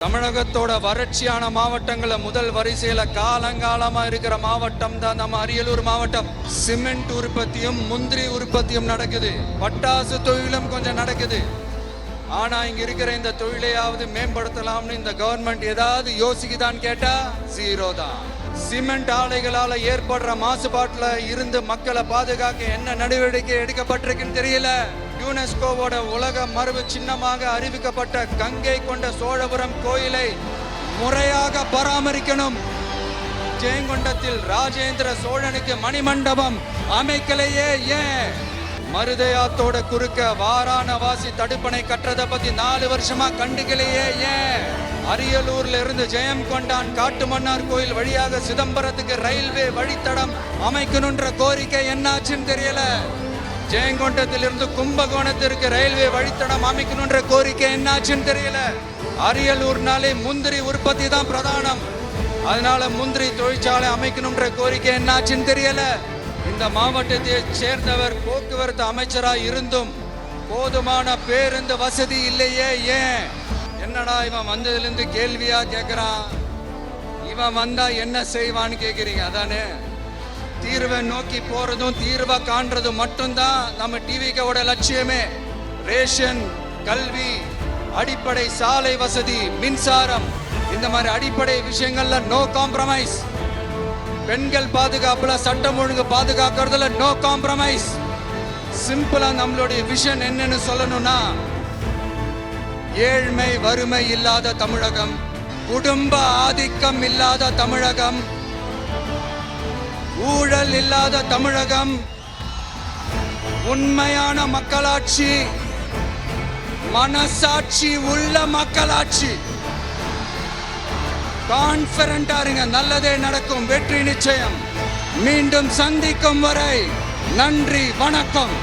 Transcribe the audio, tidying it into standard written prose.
தமிழகத்தோட வறட்சியான மாவட்டங்கள முதல் வரிசையில காலங்காலமா இருக்கிற மாவட்டம் தான் நம்ம அரியலூர் மாவட்டம். சிமெண்ட் உற்பத்தியும் முந்திரி உற்பத்தியும் நடக்குது, பட்டாசு தொழிலும் கொஞ்சம் நடக்குது. ஆனா இங்க இருக்கிற இந்த தொழிலையாவது மேம்படுத்தலாம்னு இந்த கவர்மெண்ட் ஏதாவது யோசிக்குதான்னு கேட்டா ஜீரோ தான். சிமெண்ட் ஆலைகளால ஏற்படுற மாசுபாட்டுல இருந்து மக்களை பாதுகாக்க என்ன நடவடிக்கை எடுக்கப்பட்டிருக்குன்னு தெரியல. யுனெஸ்கோவோட உலக மரபு சின்னமாக அறிவிக்கப்பட்ட கங்கை கொண்ட சோழபுரம் கோயிலை முறையாக பராமரிக்கணும். ஜெயங்கொண்டத்தில் ராஜேந்திர சோழனுக்கு மணிமண்டபம் அமைக்கலையே ஏன்? மருதையாத்தோட குறுக்க வாராணவாசி தடுப்பணை கட்டுறதை பத்தி 4 வருஷமா கண்டுக்கலையே ஏன்? அரியலூர்ல இருந்து ஜெயங்கொண்டான் காட்டுமன்னார் கோயில் வழியாக சிதம்பரத்துக்கு ரயில்வே வழித்தடம் அமைக்கணும்ன்ற கோரிக்கை என்னாச்சுன்னு தெரியல. ஜெயங்கொண்டத்திலிருந்து கும்பகோணத்திற்கு ரயில்வே வழித்தடம் அமைக்கணும்ன்ற கோரிக்கை என்னாச்சுன்னு தெரியல. அரியலூர்னாலே முந்திரி உற்பத்தி தான் பிரதானம், அதனால முந்திரி தொழிற்சாலை அமைக்கணும்ன்ற கோரிக்கை என்னாச்சுன்னு தெரியல. இந்த மாவட்டத்தை சேர்ந்தவர் போக்குவரத்து அமைச்சரா இருந்தும் போதுமான பேருந்து வசதி இல்லையே ஏன்? என்னடா இவன் வந்ததுலேருந்து கேள்வியா கேட்கிறான், இவன் வந்தா என்ன செய்வான்னு கேட்குறீங்க அதானே? தீர்வை நோக்கி போறதும் தீர்வை காண்றதும் மட்டும்தான் நம்ம டிவிக்கோட லட்சியமே. ரேஷன், கல்வி, அடிப்படை சாலை வசதி, மின்சாரம், இந்த மாதிரி அடிப்படை விஷயங்கள்ல நோ காம்ப்ரமைஸ். பெண்கள் பாதுகாப்புல, சட்டம் ஒழுங்கு பாதுகாக்கிறதுல நோ காம்ப்ரமைஸ். சிம்பிளா நம்மளுடைய விஷன் என்னன்னு சொல்லணும்னா, ஏழ்மை வறுமை இல்லாத தமிழகம், குடும்ப ஆதிக்கம் இல்லாத தமிழகம், ஊழல் இல்லாத தமிழகம், உண்மையான மக்களாட்சி, மனசாட்சி உள்ள மக்களாட்சி. கான்ஃபிடென்ட்டா இருங்க, நல்லதே நடக்கும், வெற்றி நிச்சயம். மீண்டும் சந்திக்கும் வரை நன்றி, வணக்கம்.